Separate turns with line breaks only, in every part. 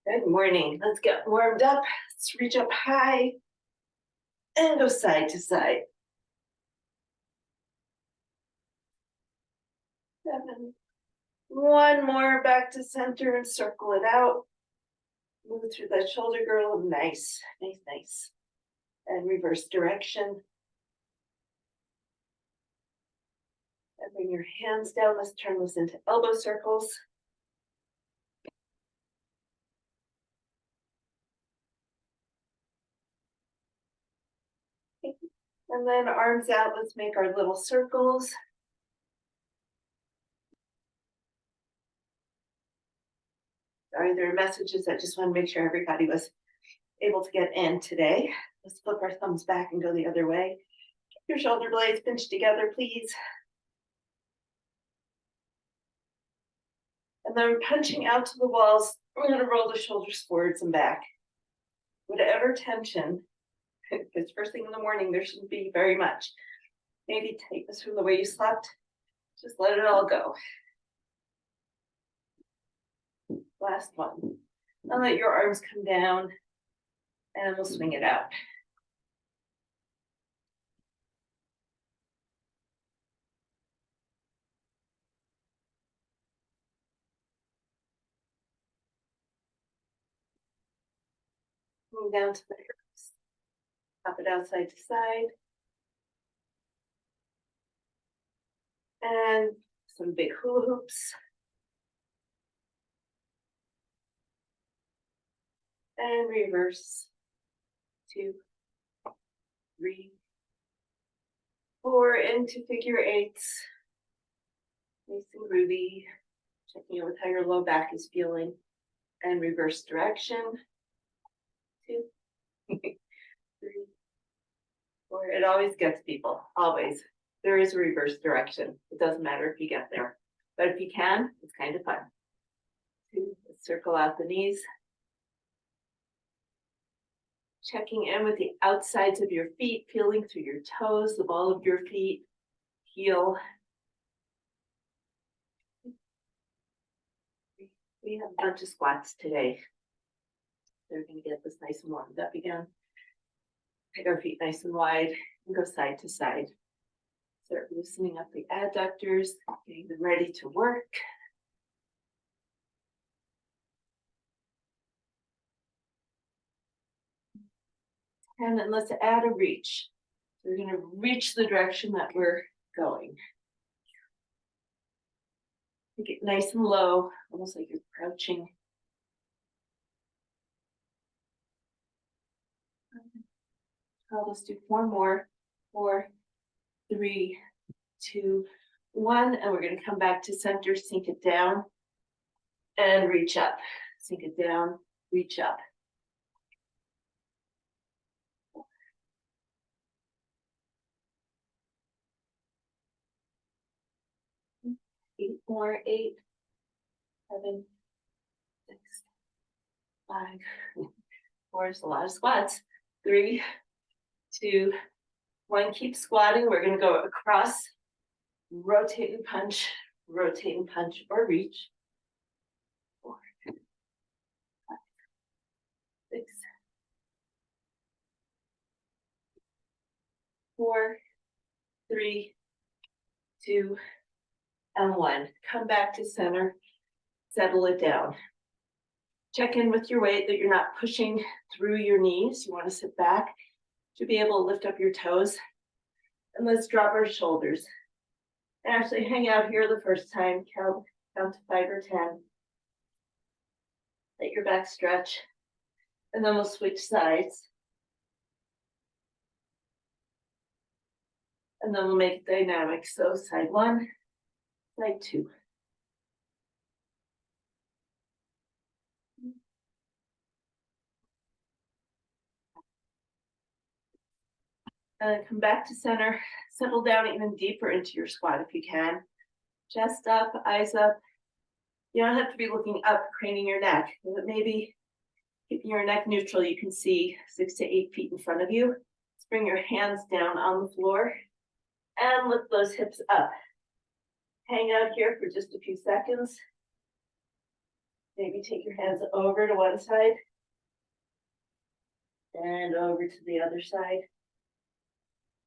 Good morning. Let's get warmed up. Let's reach up high and go side to side. 7. One more back to center and circle it out. Move through that shoulder girdle. Nice, nice, nice. And reverse direction. And bring your hands down. Let's turn this into elbow circles. And then arms out. Let's make our little circles. Sorry, there are messages. I just want to make sure everybody was able to get in today. Let's flip our thumbs back and go the other way. Keep your shoulder blades pinched together, please. And then punching out to the walls, we're going to roll the shoulders forwards and back. Whatever tension, because first thing in the morning, there shouldn't be very much. Maybe take this from the way you slept. Just let it all go. Last one. Now let your arms come down and we'll swing it out. Move down to the hips. Pop it out side to side. And some big hula hoops. And reverse. 2, 3, 4 into figure eights. Nice and groovy. Checking in with how your low back is feeling. And reverse direction. 2, 3, 4. It always gets people, always. There is a reverse direction. It doesn't matter if you get there. But if you can, it's kind of fun. 2, let's circle out the knees. Checking in with the outsides of your feet, feeling through your toes, the ball of your feet, heel. We have a bunch of squats today. They're going to get this nice and warmed up again. Take our feet nice and wide and go side to side. Start loosening up the adductors, getting them ready to work. And then let's add a reach. So we're going to reach the direction that we're going. Make it nice and low, almost like you're crouching. I'll just do 4 more. 4, 3, 2, 1. And we're going to come back to center, sink it down, and reach up. Sink it down, reach up. 8 more. 8, 7, 6, 5, 4. It's a lot of squats. 3, 2, 1. Keep squatting. We're going to go across, rotate and punch, or reach. 4, 5, 6, 4, 3, 2, and 1. Come back to center, settle it down. Check in with your weight that you're not pushing through your knees. You want to sit back to be able to lift up your toes. And let's drop our shoulders. And actually hang out here the first time, count to 5 or 10. Let your back stretch. And then we'll switch sides. And then we'll make it dynamic. So side 1, side 2. And come back to center. Settle down even deeper into your squat if you can. Chest up, eyes up. You don't have to be looking up, craning your neck. But maybe keeping your neck neutral, you can see 6 to 8 feet in front of you. Let's bring your hands down on the floor and lift those hips up. Hang out here for just a few seconds. Maybe take your hands over to one side and over to the other side.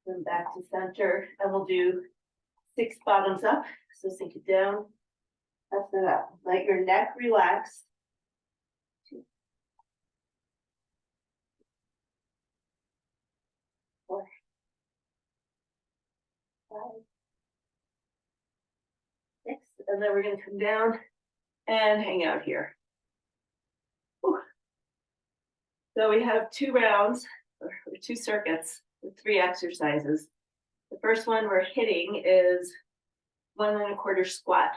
Then back to center, and we'll do 6 bottoms up. So sink it down, lift it up. Let your neck relax. 2, 4, 5, 6, and then we're going to come down and hang out here. Whew. So we have 2 rounds or 2 circuits with 3 exercises. The first one we're hitting is 1 1/4 squat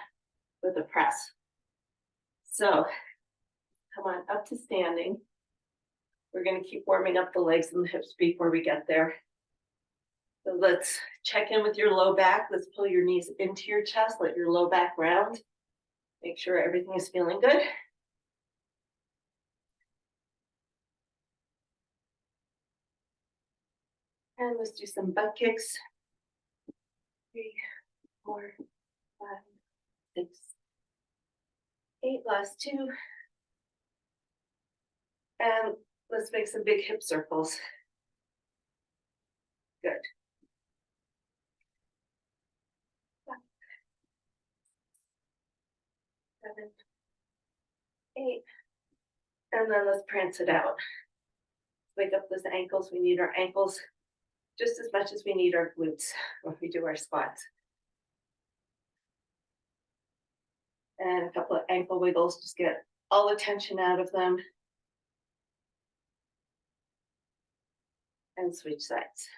with a press. So come on up to standing. We're going to keep warming up the legs and the hips before we get there. So let's check in with your low back. Let's pull your knees into your chest. Let your low back round. Make sure everything is feeling good. And let's do some butt kicks. 3, 4, 5, 6, 8. Last 2. And let's make some big hip circles. Good. 5, 7, 8. And then let's prance it out. Wake up those ankles. We need our ankles just as much as we need our glutes when we do our squats. And a couple of ankle wiggles, just get all the tension out of them. And switch sides.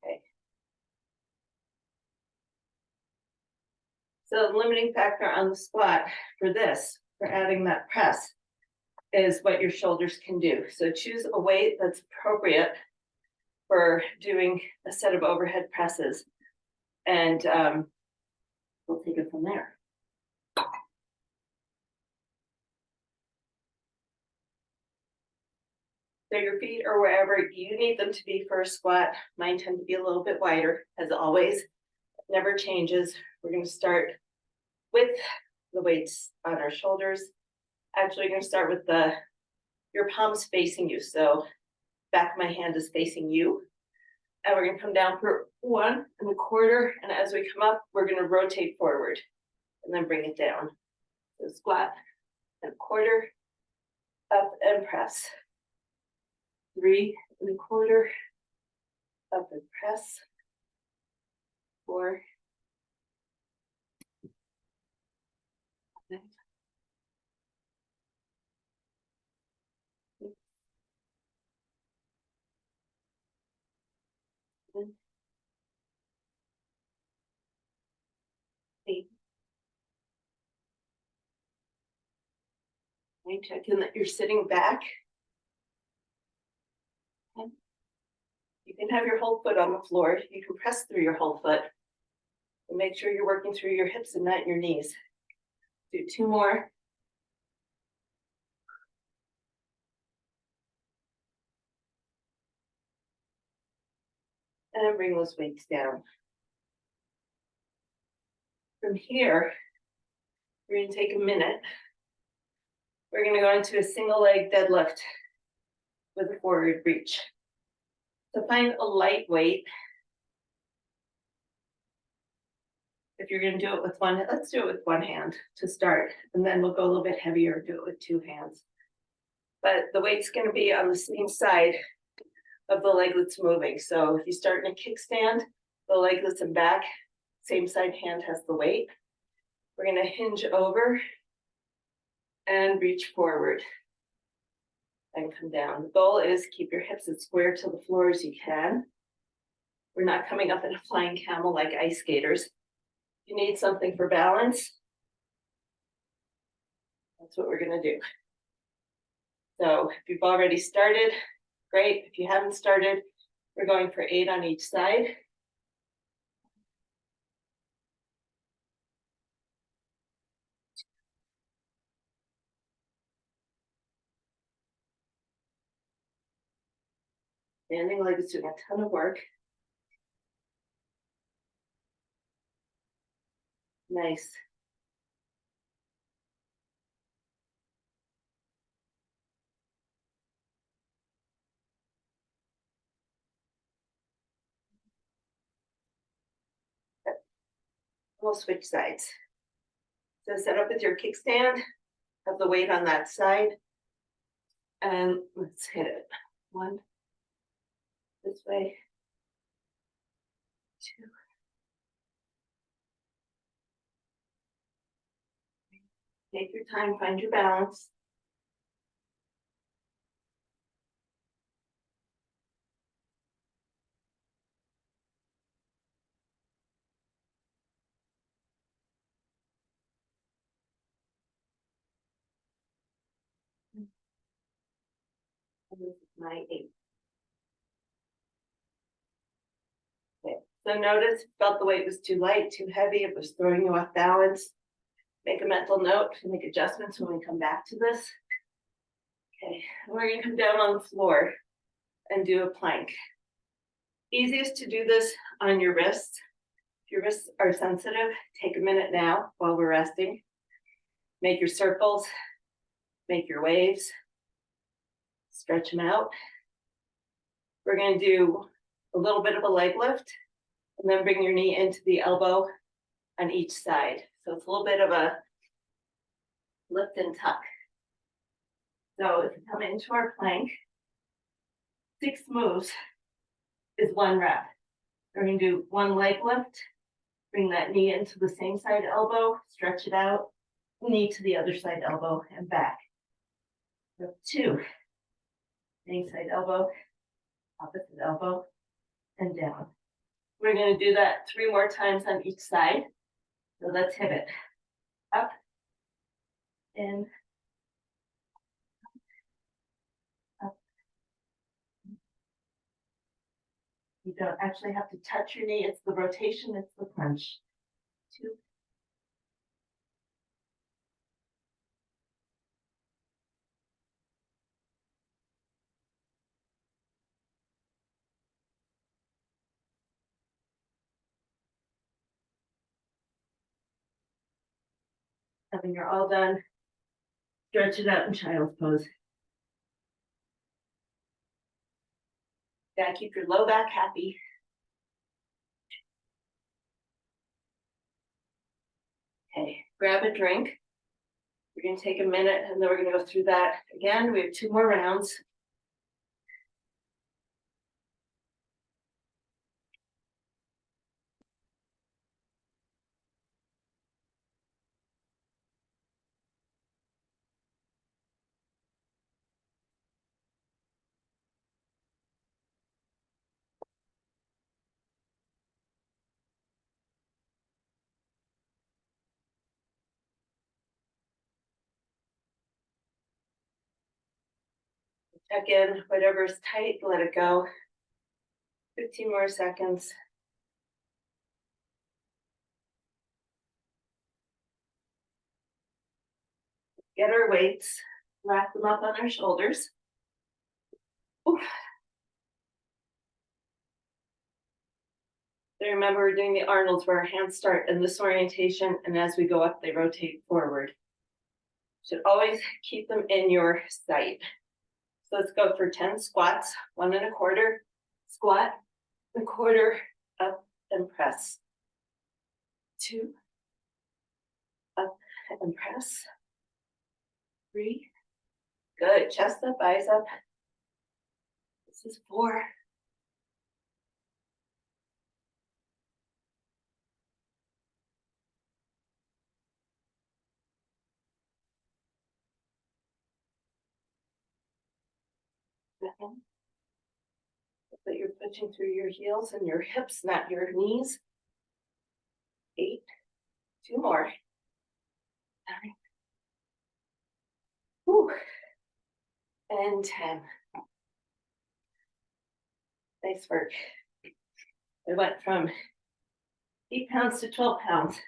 Okay. So the limiting factor on the squat for this, for adding that press, is what your shoulders can do. So choose a weight that's appropriate for doing a set of overhead presses, and we'll take it from there. So your feet are wherever you need them to be for a squat. Mine tend to be a little bit wider, as always. It never changes. We're going to start with the weights on our shoulders. Actually, we're going to start with your palms facing you. So back of my hand is facing you. And we're going to come down for 1 1/4. And as we come up, we're going to rotate forward and then bring it down. So squat and 1/4, up and press. 3 1/4, up and press. 4, 5, 6, 7, 8. And check in that you're sitting back. And you can have your whole foot on the floor. You can press through your whole foot. And make sure you're working through your hips and not your knees. Do 2 more. And bring those weights down. From here, we're going to take a minute. We're going to go into a single leg deadlift with a forward reach. So find a light weight. If you're going to do it with one, let's do it with 1 hand to start. And then we'll go a little bit heavier, do it with 2 hands. But the weight's going to be on the same side of the leg that's moving. So if you start in a kickstand, the leg that's in back, same side hand has the weight. We're going to hinge over and reach forward and come down. The goal is keep your hips as square to the floor as you can. We're not coming up in a flying camel like ice skaters. If you need something for balance, that's what we're going to do. So if you've already started, great. If you haven't started, we're going for 8 on each side. Standing leg is doing a ton of work. Nice. we'll switch sides. So set up with your kickstand, have the weight on that side, and let's hit it. 1, this way, 2, take your time, find your balance. And this is my 8. Okay, so notice, felt the weight was too light, too heavy, it was throwing you off balance. Make a mental note to make adjustments when we come back to this. Okay, we're gonna come down on the floor and do a plank. Easiest to do this on your wrists. If your wrists are sensitive, take a minute now while we're resting. Make your circles, make your waves, stretch them out. We're gonna do a little bit of a leg lift and then bring your knee into the elbow on each side. So it's a little bit of a lift and tuck. So if we come into our plank, 6 moves is 1 rep. We're gonna do 1 leg lift, bring that knee into the same side elbow, stretch it out, knee to the other side elbow and back. So 2, same side elbow, opposite elbow, and down. We're gonna do that 3 more times on each side. So let's hit it. Up, in, up. You don't actually have to touch your knee, it's the rotation, it's the punch. 2, 7. When you're all done, stretch it out in child's pose. Gotta keep your low back happy. Okay, grab a drink. We're gonna take a minute and then we're gonna go through that again. We have 2 more rounds. Check in, whatever's tight, let it go. 15 more seconds. Get our weights, wrap them up on our shoulders. Oof. So remember, we're doing the Arnolds where our hands start in this orientation, and as we go up, they rotate forward. Should always keep them in your sight. So let's go for 10 squats, 1 1/4, squat, 1/4, up and press. 2, up and press. 3, good, chest up, eyes up. This is 4. 7. But you're pushing through your heels and your hips, not your knees. 8, 2 more. 9. Whew. And 10. Nice work. I went from 8 pounds to 12 pounds.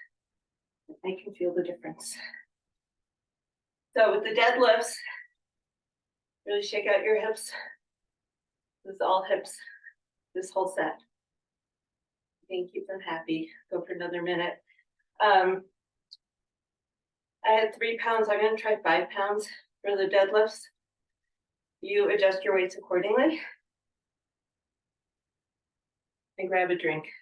I can feel the difference. So with the deadlifts, really shake out your hips. This is all hips, this whole set. You can keep them happy. Go for another minute. I had 3 pounds. I'm going to try 5 pounds for the deadlifts. You adjust your weights accordingly. And grab a drink.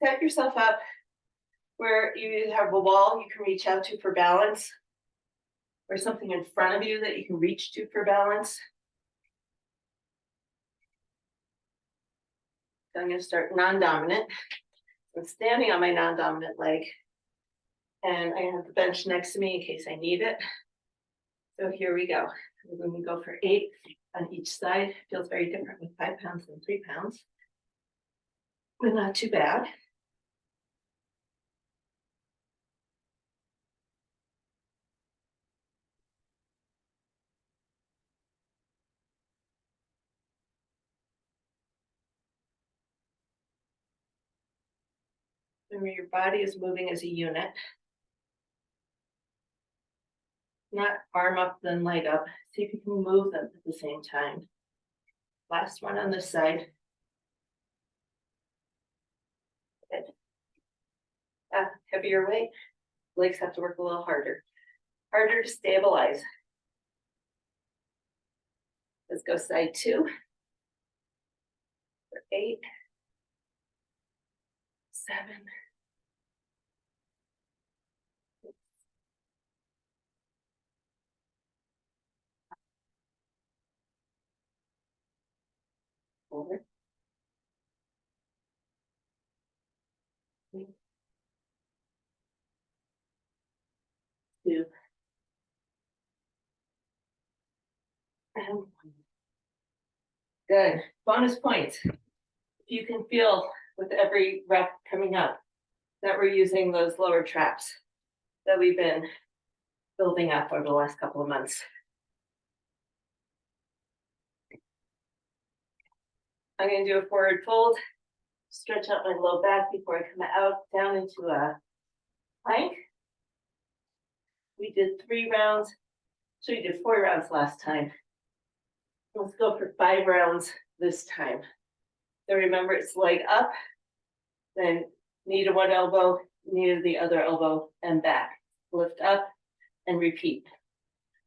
set yourself up where you either have a wall you can reach out to for balance or something in front of you that you can reach to for balance. So I'm going to start non-dominant. I'm standing on my non-dominant leg and I have the bench next to me in case I need it. So here we go. We're going to go for 8 on each side. Feels very different with 5 pounds than 3 pounds, but not too bad. Remember, your body is moving as a unit. Not arm up, then leg up. See if you can move them at the same time. Last one on this side. Good. Heavier weight. Legs have to work a little harder. Harder to stabilize. Let's go side 2. For 8, 7, 4, 3, 2, and 1. Good. Bonus points. If you can feel with every rep coming up that we're using those lower traps that we've been building up over the last couple of months. I'm going to do a forward fold, stretch out my low back before I come out down into a plank. We did 3 rounds, so we did 4 rounds last time. Let's go for 5 rounds this time. So remember, it's leg up, then knee to one elbow, knee to the other elbow, and back. Lift up and repeat.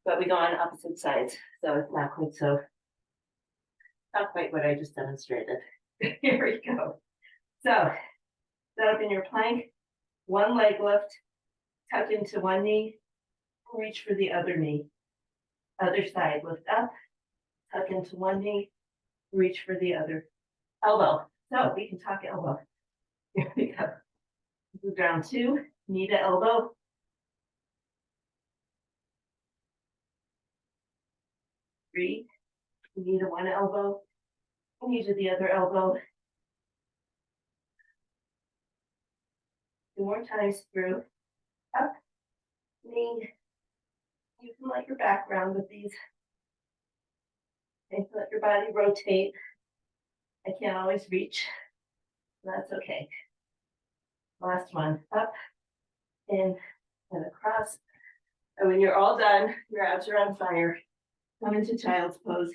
But we go on opposite sides, so it's not quite what I just demonstrated. Here we go. So set up in your plank, one leg lift, tuck into one knee, reach for the other knee. Other side, lift up, tuck into one knee, reach for the other elbow. So we can talk elbow. Here we go. This is round 2, knee to elbow. 3, knee to one elbow, knee to the other elbow. 2 more times through. Up, knee. You can let your back round with these. And let your body rotate. I can't always reach. That's okay. Last one. Up, in, and across. And when you're all done, your abs are on fire. Come into child's pose.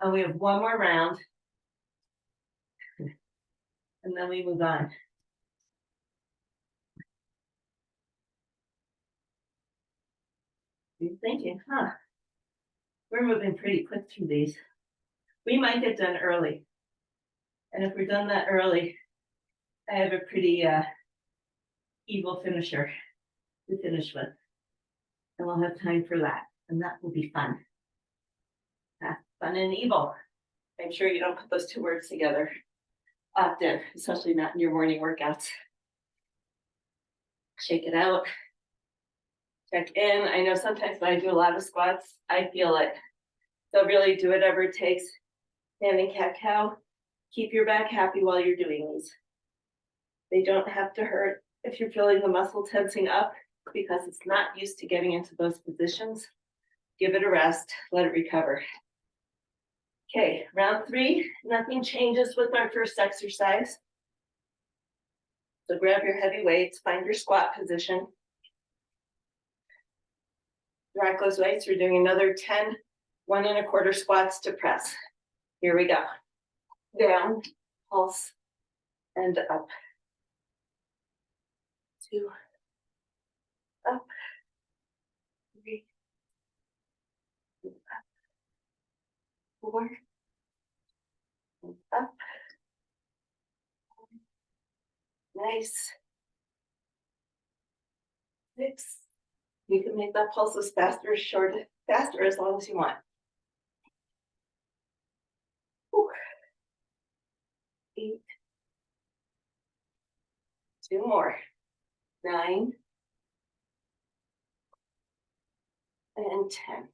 And we have 1 more round. And then we move on. You're thinking, we're moving pretty quick through these. We might get done early. And if we're done that early, I have a pretty evil finisher to finish with. And we'll have time for that. And that will be fun. Fun and evil. I'm sure you don't put those 2 words together often, especially not in your morning workouts. Shake it out. Check in. I know sometimes when I do a lot of squats, I feel it. So really do whatever it takes. Standing cat-cow. Keep your back happy while you're doing these. They don't have to hurt if you're feeling the muscle tensing up because it's not used to getting into those positions. Give it a rest. Let it recover. Okay, round 3. Nothing changes with our first exercise. So grab your heavy weights. Find your squat position. Rack those weights. We're doing another 10 1 1/4 squats to press. Here we go. Down, pulse, and up. 2, up, 3, up, 4, and up. Nice. 6. You can make that pulse as faster, as short, faster as long as you want. Whew. 8. 2 more. 9. And 10.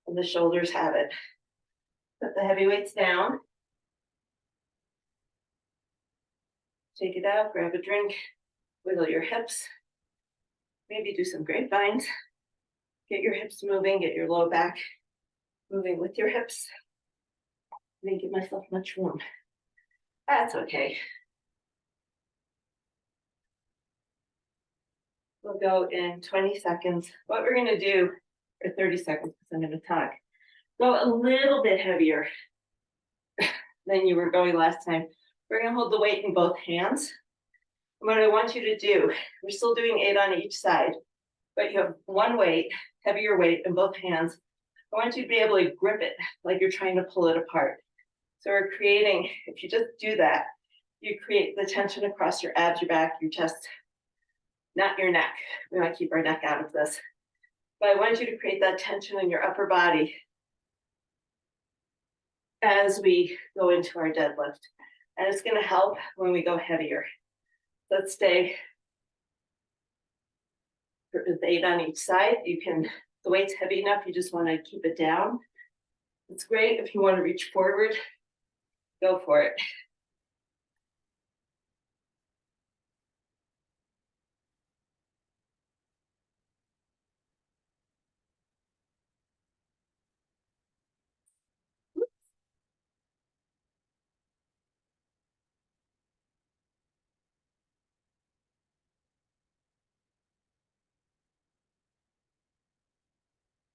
And the shoulders have it. Put the heavy weights down. Take it out, grab a drink, wiggle your hips. Maybe do some grapevines. Get your hips moving, get your low back moving with your hips. I didn't give myself much room. That's okay. We'll go in 20 seconds. What we're gonna do, or 30 seconds, because I'm gonna talk. Go a little bit heavier than you were going last time. We're gonna hold the weight in both hands. And what I want you to do, we're still doing 8 on each side, but you have one weight, heavier weight in both hands. I want you to be able to grip it like you're trying to pull it apart. So we're creating, if you just do that, you create the tension across your abs, your back, your chest, not your neck. We want to keep our neck out of this. But I want you to create that tension in your upper body as we go into our deadlift. And it's going to help when we go heavier. Let's stay with 8 on each side. You can, the weight's heavy enough, you just want to keep it down. It's great if you want to reach forward, go for it.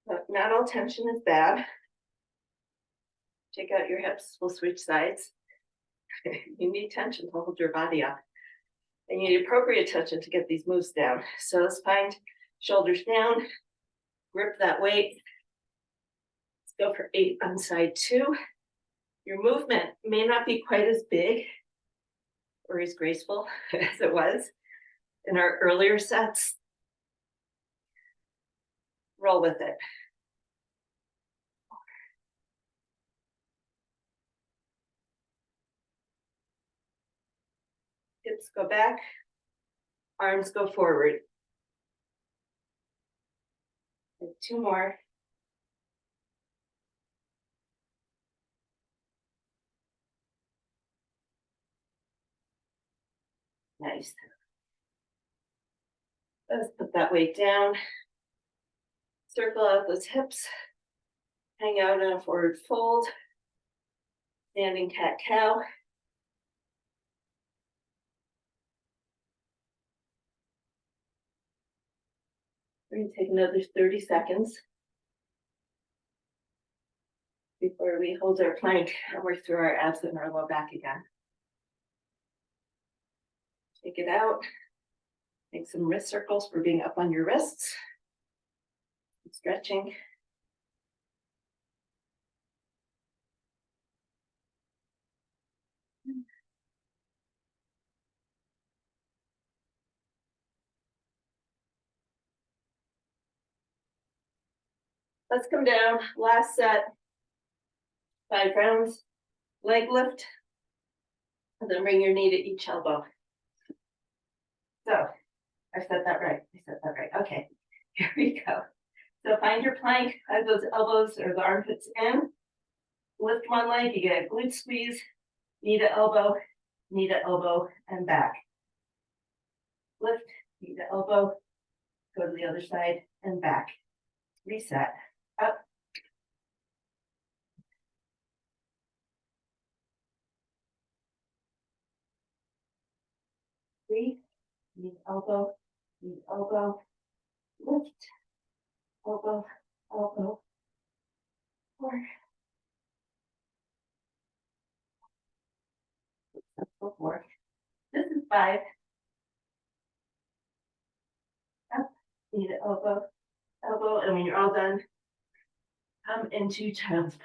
But not all tension is bad. Check out your hips, we'll switch sides. You need tension to hold your body up. And you need appropriate tension to get these moves down. So let's find shoulders down, grip that weight. Let's go for 8 on side 2. Your movement may not be quite as big or as graceful as it was in our earlier sets. Roll with it. Hips go back, arms go forward. And 2 more. Nice. Let's put that weight down. Circle out those hips. Hang out in a forward fold. Standing cat-cow. We're going to take another 30 seconds before we hold our plank and work through our abs and our low back again. Take it out. Make some wrist circles for being up on your wrists. Stretching. Let's come down. Last set. 5 rounds. Leg lift. And then bring your knee to each elbow. So, I said that right. Okay, here we go. So find your plank, have those elbows or the armpits in. Lift one leg, you get a glute squeeze, knee to elbow, and back. Lift, knee to elbow, go to the other side and back. Reset, up. Breathe, knee to elbow, lift, elbow, 4. Go for it. This is 5. Up, knee to elbow, and when you're all done, come into child's pose.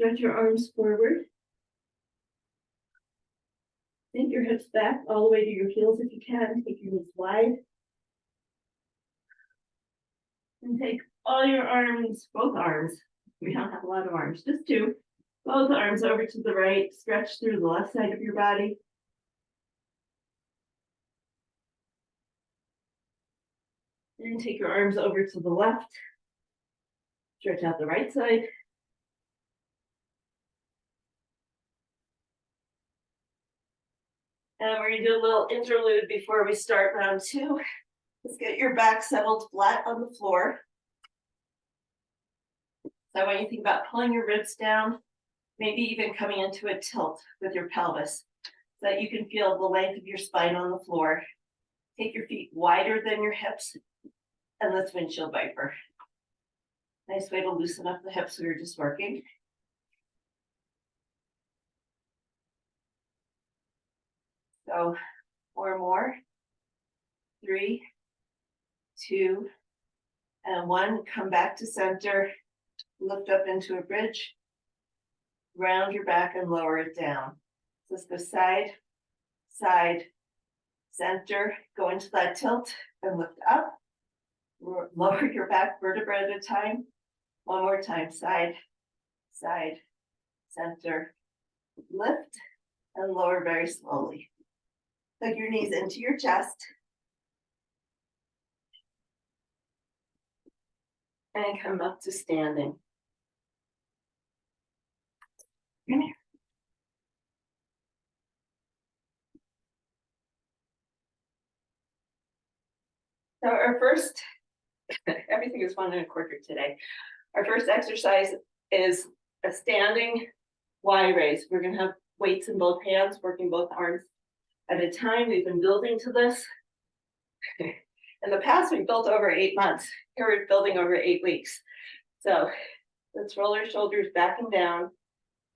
Stretch your arms forward. Sink your hips back all the way to your heels if you can. Take your knees wide. And take all your arms, both arms. We don't have a lot of arms, just two. Both arms over to the right. Stretch through the left side of your body. And take your arms over to the left. Stretch out the right side. And we're gonna do a little interlude before we start round two. Let's get your back settled flat on the floor. So I want you to think about pulling your ribs down, maybe even coming into a tilt with your pelvis so that you can feel the length of your spine on the floor. Take your feet wider than your hips, and let's windshield viper. Nice way to loosen up the hips we were just working. So 4 more, 3, 2, and 1. Come back to center, lift up into a bridge, round your back and lower it down. So let's go side, side, center, go into that tilt and lift up. Lower your back vertebra at a time. One more time, side, side, center, lift, and lower very slowly. Hug your knees into your chest. And come up to standing. Come here. So our first, everything is 1 1/4 today. Our first exercise is a standing Y raise. We're gonna have weights in both hands, working both arms at a time. We've been building to this. In the past, we built over 8 months. Here we're building over 8 weeks. So let's roll our shoulders back and down.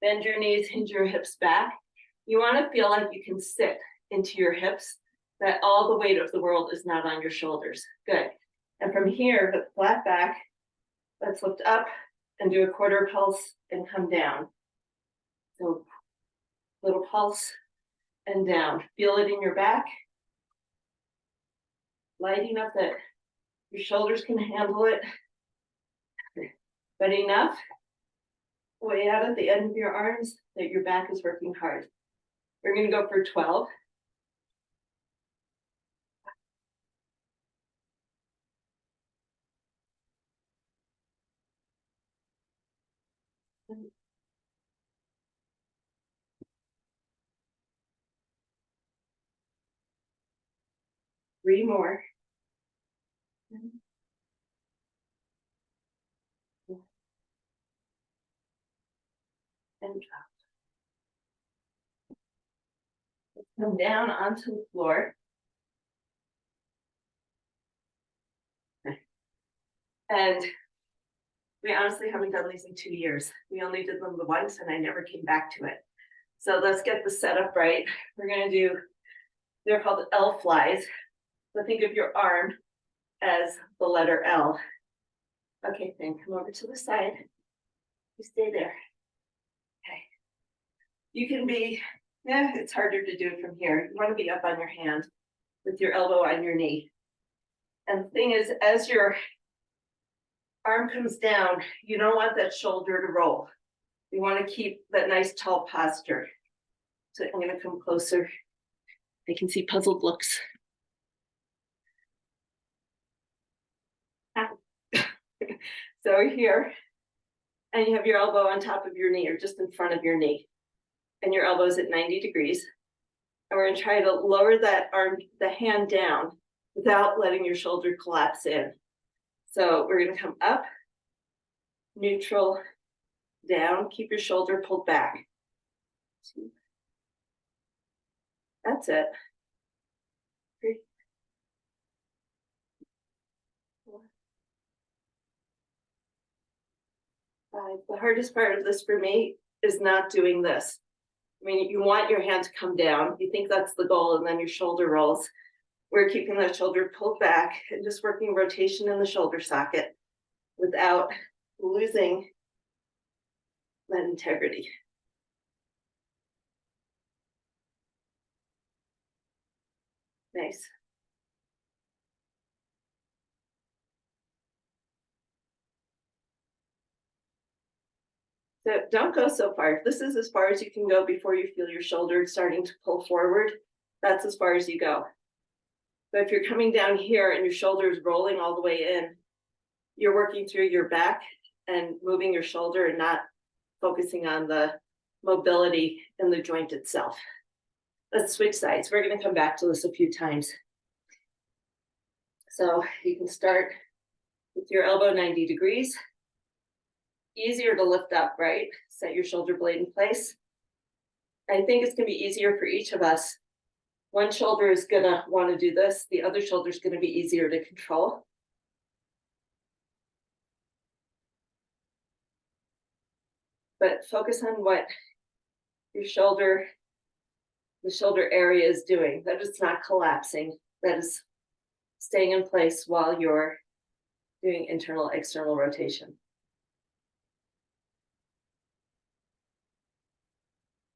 Bend your knees, hinge your hips back. You want to feel like you can sit into your hips, that all the weight of the world is not on your shoulders. Good. And from here, the flat back, let's lift up and do a quarter pulse and come down. So little pulse and down. Feel it in your back. Lighting up that your shoulders can handle it. But enough way out at the end of your arms that your back is working hard. We're going to go for 12. Three more. And drop. Come down onto the floor. And we honestly haven't done these in 2 years. We only did them the once and I never came back to it. So let's get the setup right. We're gonna do, they're called L-Flies. So think of your arm as the letter L. Okay, then come over to the side. You stay there. Okay. You can be, it's harder to do it from here. You want to be up on your hand with your elbow on your knee. And the thing is, as your arm comes down, you don't want that shoulder to roll. You want to keep that nice tall posture. So I'm going to come closer. I can see puzzled looks. So here, and you have your elbow on top of your knee or just in front of your knee. And your elbow's at 90 degrees. And we're going to try to lower that arm, the hand down without letting your shoulder collapse in. So we're going to come up, neutral, down, keep your shoulder pulled back. That's it. 3, 4, 5. The hardest part of this for me is not doing this. I mean, you want your hand to come down. You think that's the goal, and then your shoulder rolls. We're keeping that shoulder pulled back and just working rotation in the shoulder socket without losing that integrity. Nice. So don't go so far. If this is as far as you can go before you feel your shoulder starting to pull forward, that's as far as you go. But if you're coming down here and your shoulder is rolling all the way in, you're working through your back and moving your shoulder and not focusing on the mobility in the joint itself. Let's switch sides. We're going to come back to this a few times. So you can start with your elbow 90 degrees. Easier to lift up, right? Set your shoulder blade in place. I think it's going to be easier for each of us. One shoulder is going to want to do this. The other shoulder is going to be easier to control. But focus on what your shoulder, the shoulder area is doing. That it's not collapsing. That is staying in place while you're doing internal, external rotation.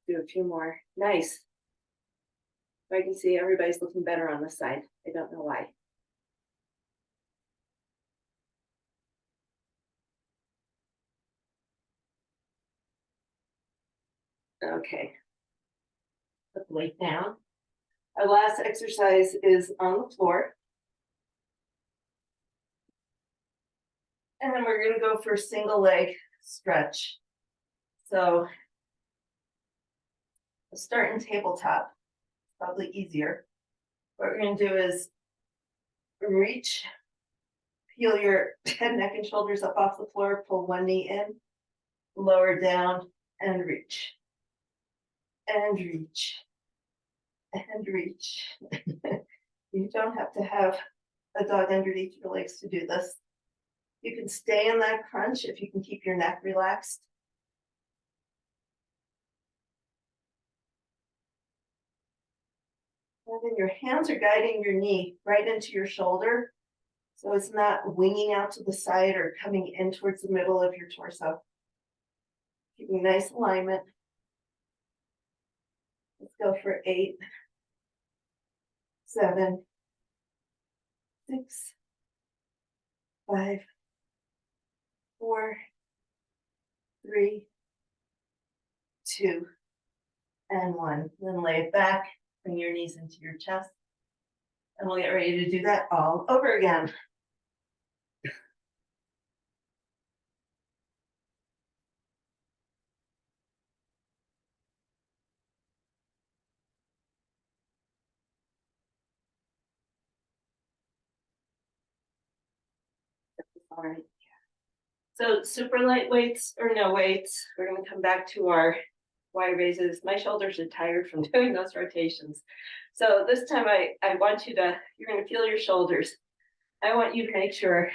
Do a few more. Nice. I can see everybody's looking better on this side. I don't know why. Okay. Put the weight down. Our last exercise is on the floor. And then we're going to go for a single leg stretch. So we'll start in tabletop. Probably easier. What we're going to do is reach, peel your head, neck, and shoulders up off the floor, pull one knee in, lower down, and reach. And reach. And reach. You don't have to have a dog underneath your legs to do this. You can stay in that crunch if you can keep your neck relaxed. And then your hands are guiding your knee right into your shoulder. So it's not winging out to the side or coming in towards the middle of your torso. Keeping nice alignment. Let's go for 8, 7, 6, 5, 4, 3, 2, and 1. Then lay it back, bring your knees into your chest, and we'll get ready to do that all over again. All right. So super light weights or no weights, we're going to come back to our Y raises. My shoulders are tired from doing those rotations. So this time I want you to, you're going to feel your shoulders. I want you to make sure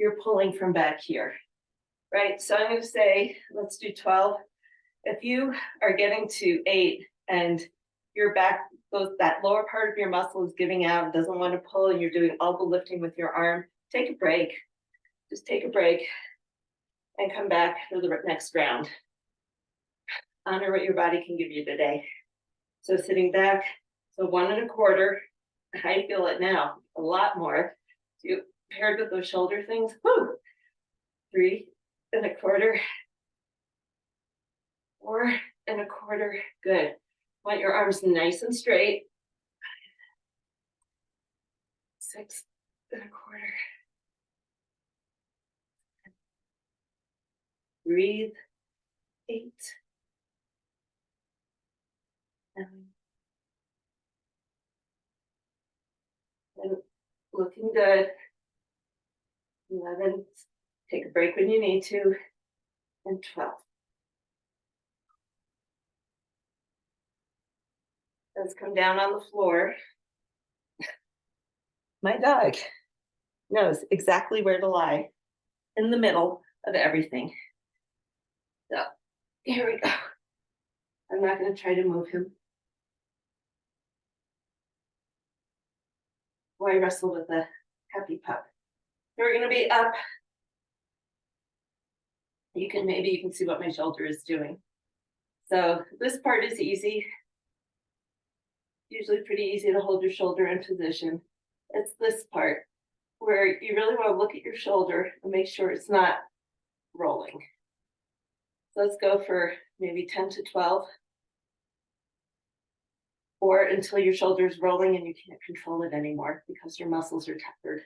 you're pulling from back here, right? So I'm going to say, let's do 12. If you are getting to 8 and your back, that lower part of your muscle is giving out, doesn't want to pull, and you're doing all the lifting with your arm, take a break. Just take a break and come back for the next round. Honor what your body can give you today. So sitting back, so 1 1/4. I feel it now, a lot more. So paired with those shoulder things, whoo, 3 1/4, 4 1/4, good. Want your arms nice and straight. 6 1/4. Breathe. 8, 9, and looking good. 11, take a break when you need to, and 12. Let's come down on the floor. My dog knows exactly where to lie, in the middle of everything. So here we go. I'm not going to try to move him. Why wrestle with a happy pup? We're going to be up maybe you can see what my shoulder is doing. So this part is easy. Usually pretty easy to hold your shoulder in position. It's this part where you really want to look at your shoulder and make sure it's not rolling. So let's go for maybe 10 to 12. Or until your shoulder's rolling and you can't control it anymore because your muscles are tired.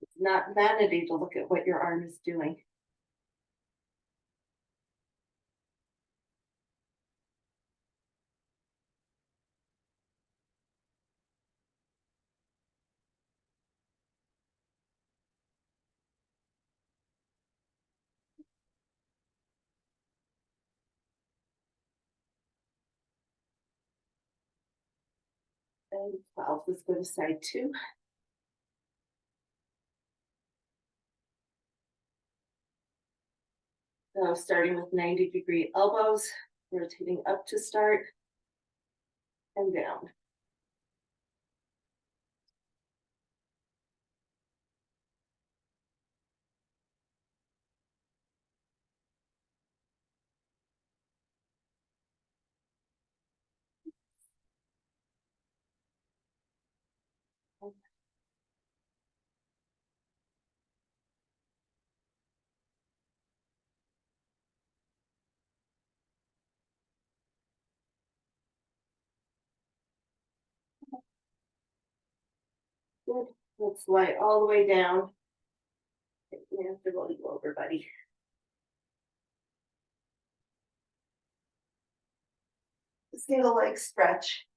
It's not vanity to look at what your arm is doing. And 12, let's go to side 2. So starting with 90-degree elbows, rotating up to start and down. Good. Let's lie all the way down. You have to roll you over, buddy. Single leg stretch.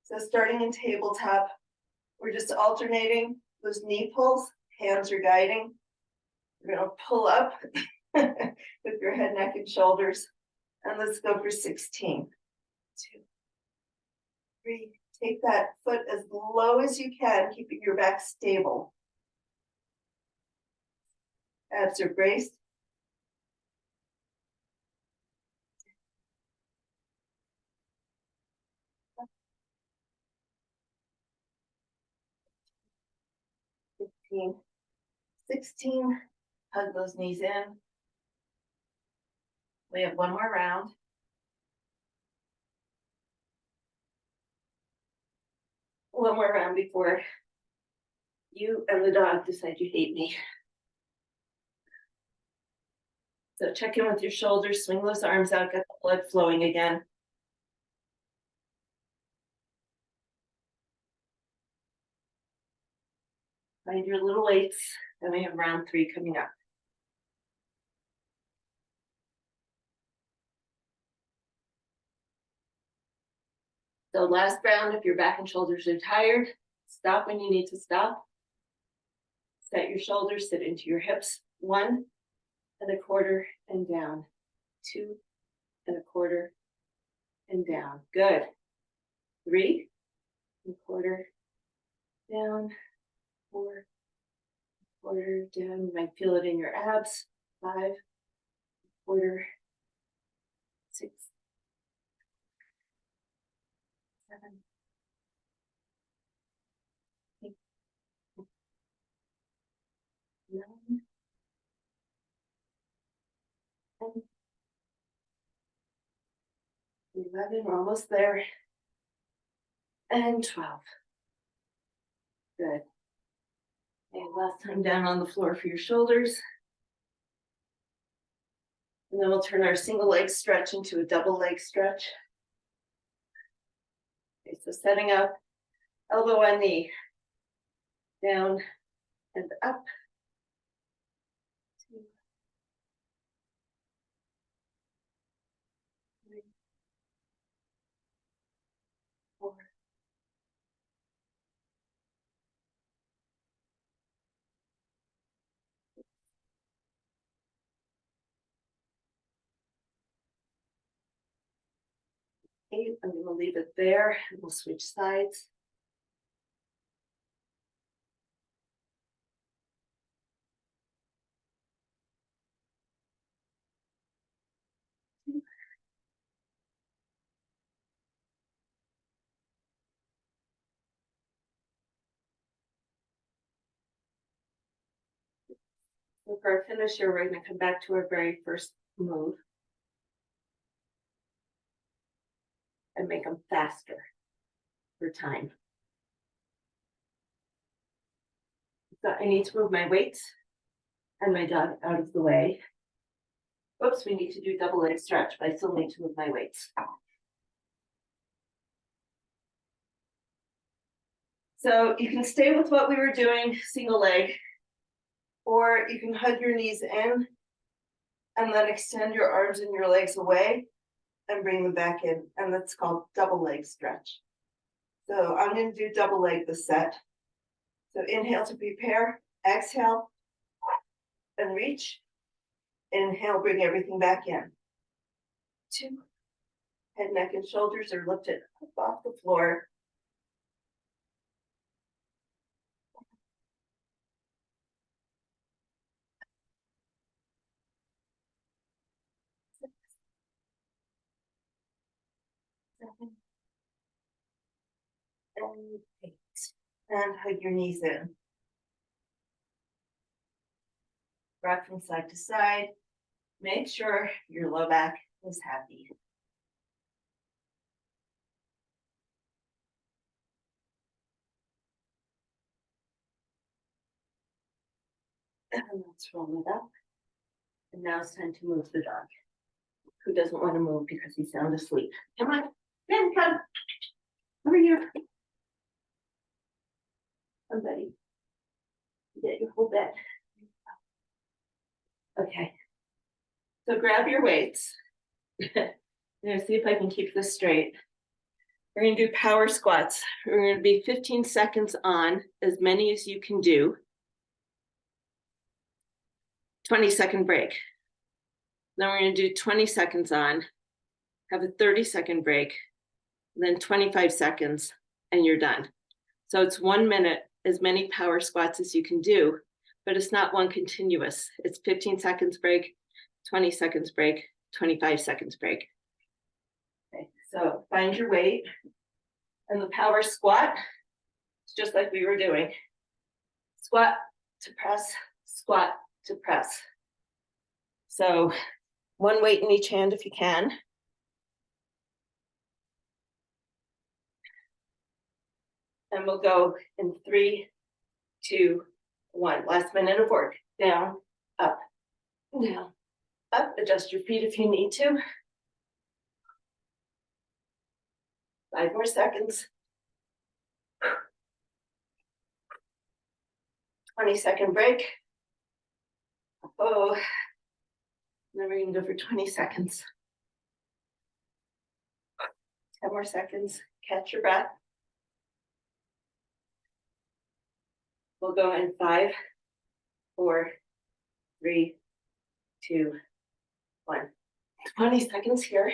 So starting in tabletop, we're just alternating those knee pulls, hands are guiding. We're gonna pull up with your head, neck, and shoulders. And let's go for 16. 2, 3. Take that foot as low as you can, keeping your back stable. Abs are braced. 15, 16. Hug those knees in. We have one more round. One more round before you and the dog decide you hate me. So check in with your shoulders, swing those arms out, get the blood flowing again. Find your little weights, and we have round 3 coming up. So last round, if your back and shoulders are tired, stop when you need to stop. Set your shoulders, sit into your hips. 1 1/4 and down. 2 1/4 and down. Good. 3 1/4 down. 4 1/4 down. You might feel it in your abs. 5 1/4. 6 7 8 9 10 11. We're almost there. And 12. Good. And last time down on the floor for your shoulders. And then we'll turn our single leg stretch into a double leg stretch. Okay, so setting up, elbow on knee, down and up. 2, 3, 4, 8. I'm going to leave it there and we'll switch sides. So for our finisher, we're going to come back to our very first move and make them faster for time. So I need to move my weights and my dog out of the way. Oops, we need to do double leg stretch, but I still need to move my weights. So you can stay with what we were doing, single leg, or you can hug your knees in and then extend your arms and your legs away and bring them back in. And that's called double leg stretch. So I'm going to do double leg this set. So inhale to prepare, exhale, and reach. Inhale, bring everything back in. 2. Head, neck, and shoulders are lifted up off the floor. 6, 7, and 8. And hug your knees in. Rock from side to side. Make sure your low back is happy. And let's roll it up. And now it's time to move the dog, who doesn't want to move because he's sound asleep. Come on, come. Over here. Somebody. Get your whole bed. Okay. So grab your weights. I'm gonna see if I can keep this straight. We're gonna do power squats. We're gonna be 15 seconds on, as many as you can do. 20-second break. Then we're gonna do 20 seconds on, have a 30-second break, then 25 seconds, and you're done. So it's 1 minute, as many power squats as you can do, but it's not one continuous. It's 15 seconds break, 20 seconds break, 25 seconds break. Okay, so find your weight. And the power squat, it's just like we were doing. Squat to press, squat to press. So 1 weight in each hand if you can. And we'll go in 3, 2, 1. Last minute of work. Down, up, down, up. Adjust your feet if you need to. 5 more seconds. 20-second break. Oh, then we're gonna go for 20 seconds. 10 more seconds. Catch your breath. We'll go in 5, 4, 3, 2, 1. 20 seconds here.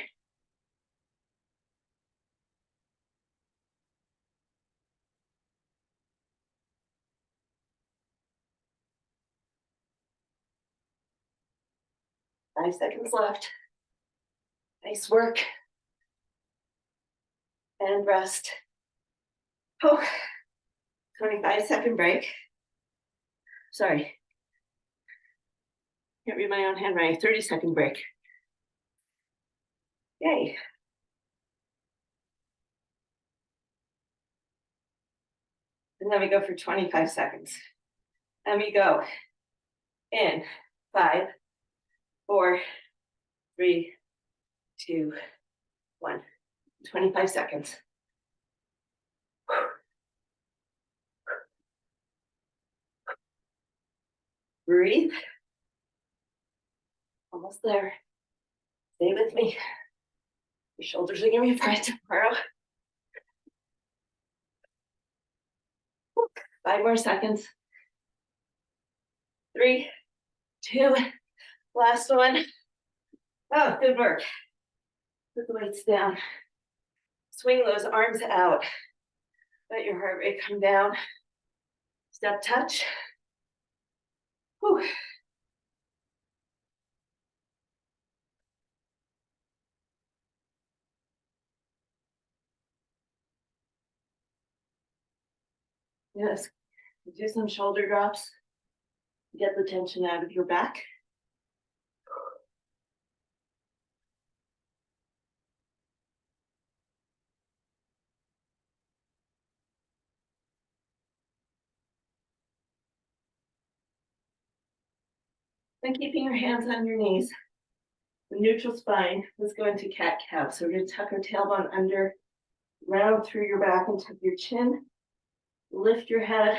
Five seconds left. Nice work. And rest. Oh, 25-second break. Sorry. Can't read my own handwriting. 30-second break. Yay. And then we go for 25 seconds. And we go in 5, 4, 3, 2, 1. 25 seconds. Breathe. Almost there. Stay with me. Your shoulders are gonna be fried tomorrow. 5 more seconds. 3, 2, last one. Oh, good work. Put the weights down. Swing those arms out. Let your heart rate come down. Step touch. Whew. Yes, do some shoulder drops. Get the tension out of your back. And keeping your hands on your knees. The neutral spine, let's go into cat-cow. So we're going to tuck our tailbone under, round through your back and tuck your chin. Lift your head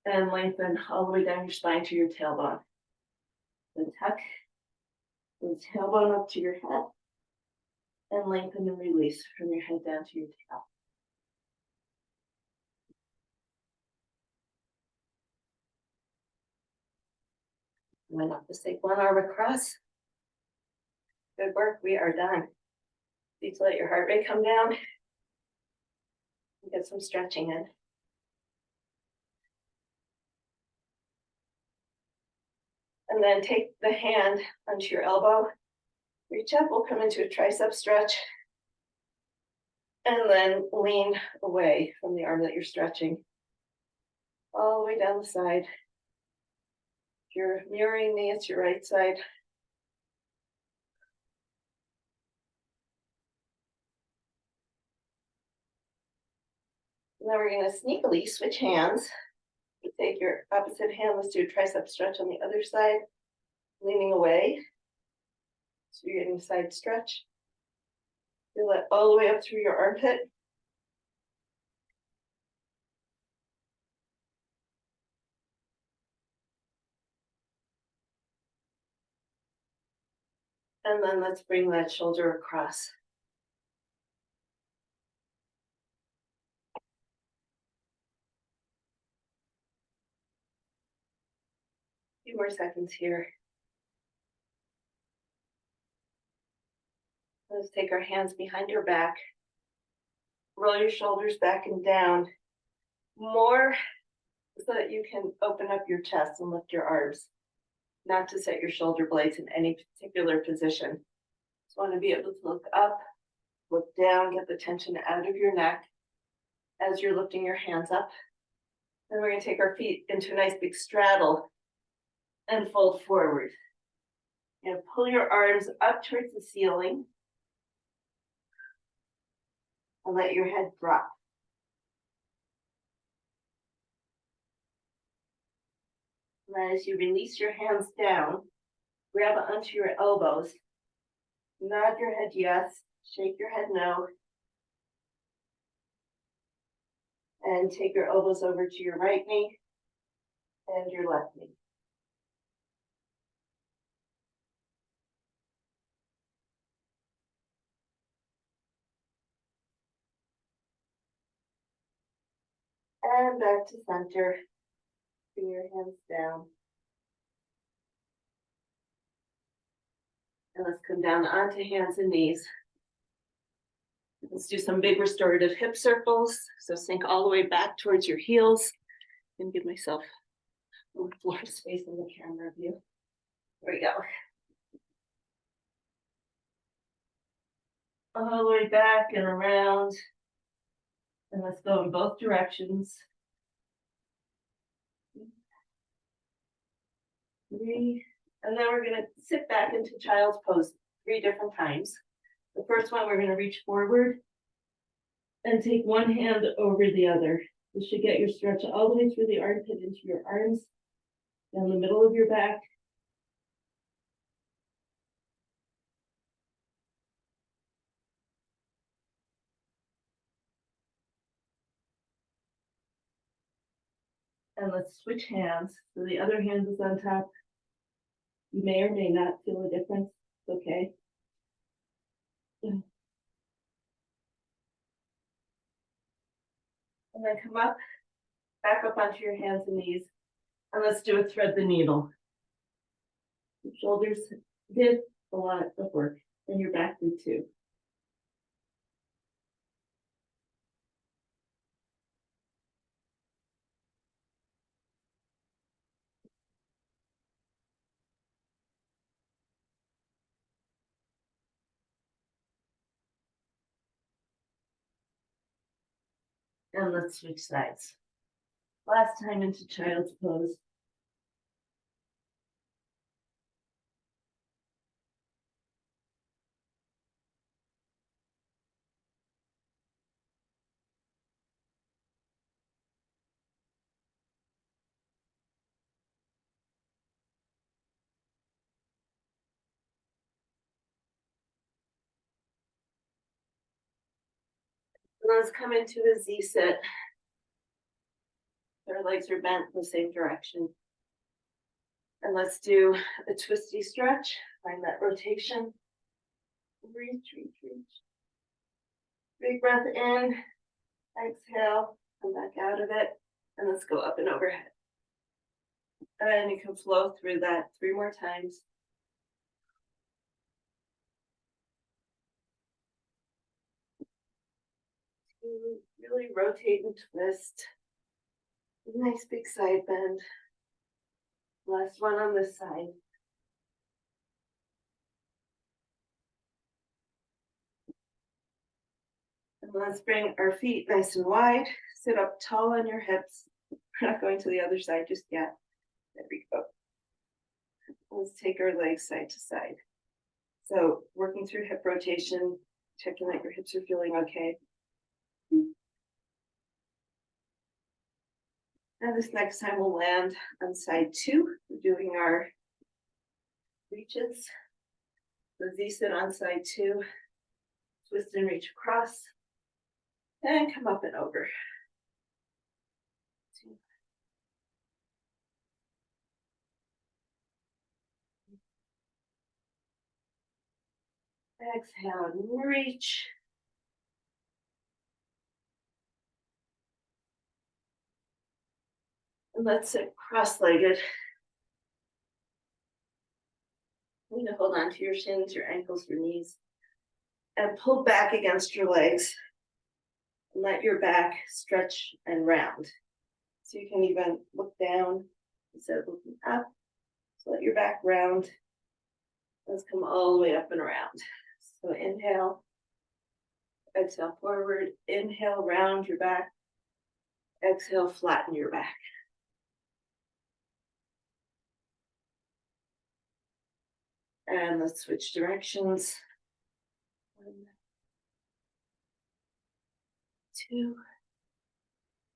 and lengthen all the way down your spine to your tailbone. Then tuck the tailbone up to your head and lengthen and release from your head down to your tail. And then just take one arm across. Good work, we are done. Please let your heart rate come down. Get some stretching in. And then take the hand onto your elbow. Reach up, we'll come into a tricep stretch. And then lean away from the arm that you're stretching. All the way down the side. If you're mirroring me, it's your right side. And then we're going to sneakily switch hands. You take your opposite hand, let's do a tricep stretch on the other side, leaning away. So you're getting a side stretch. Feel that all the way up through your armpit. And then let's bring that shoulder across. A few more seconds here. Let's take our hands behind your back. Roll your shoulders back and down. More so that you can open up your chest and lift your arms. Not to set your shoulder blades in any particular position. Just want to be able to look up, look down, get the tension out of your neck as you're lifting your hands up. Then we're going to take our feet into a nice big straddle and fold forward. You're going to pull your arms up towards the ceiling and let your head drop. And then as you release your hands down, grab onto your elbows. Nod your head yes, shake your head no. And take your elbows over to your right knee and your left knee. And back to center. Bring your hands down. And let's come down onto hands and knees. Let's do some big restorative hip circles. So sink all the way back towards your heels. And give myself a little floor space in the camera view. There we go. All the way back and around. And let's go in both directions. 3. And then we're going to sit back into child's pose 3 different times. The first one, we're going to reach forward and take one hand over the other. This should get your stretch all the way through the armpit into your arms, down the middle of your back. And let's switch hands. So the other hand is on top. You may or may not feel a difference. It's okay. And then come up, back up onto your hands and knees. And let's do a thread the needle. Your shoulders did a lot of work, and your back did too. And let's switch sides. Last time into child's pose. Let's come into a Z sit. Our legs are bent in the same direction. And let's do a twisty stretch. Find that rotation. Reach, reach, reach. Big breath in. Exhale. Come back out of it. And let's go up and overhead. And you can flow through that 3 more times. Really rotate and twist. Nice big side bend. Last one on this side. And let's bring our feet nice and wide. Sit up tall on your hips. We're not going to the other side just yet. There we go. Let's take our legs side to side. So working through hip rotation, checking that your hips are feeling okay. Now this next time we'll land on side 2. We're doing our reaches. So Z sit on side 2. Twist and reach across. And come up and over. 2. Exhale and reach. And let's sit cross-legged. You need to hold on to your shins, your ankles, your knees. And pull back against your legs. And let your back stretch and round. So you can even look down instead of looking up. So let your back round. Let's come all the way up and around. So inhale. Exhale forward. Inhale, round your back. Exhale, flatten your back. And let's switch directions. 1, 2.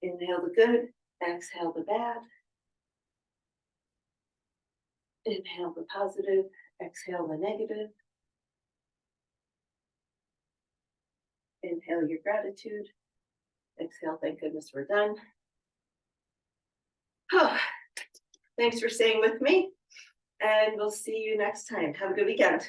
Inhale the good. Exhale the bad. Inhale the positive. Exhale the negative. Inhale your gratitude. Exhale, thank goodness we're done. Oh, thanks for staying with me. And we'll see you next time. Have a good weekend.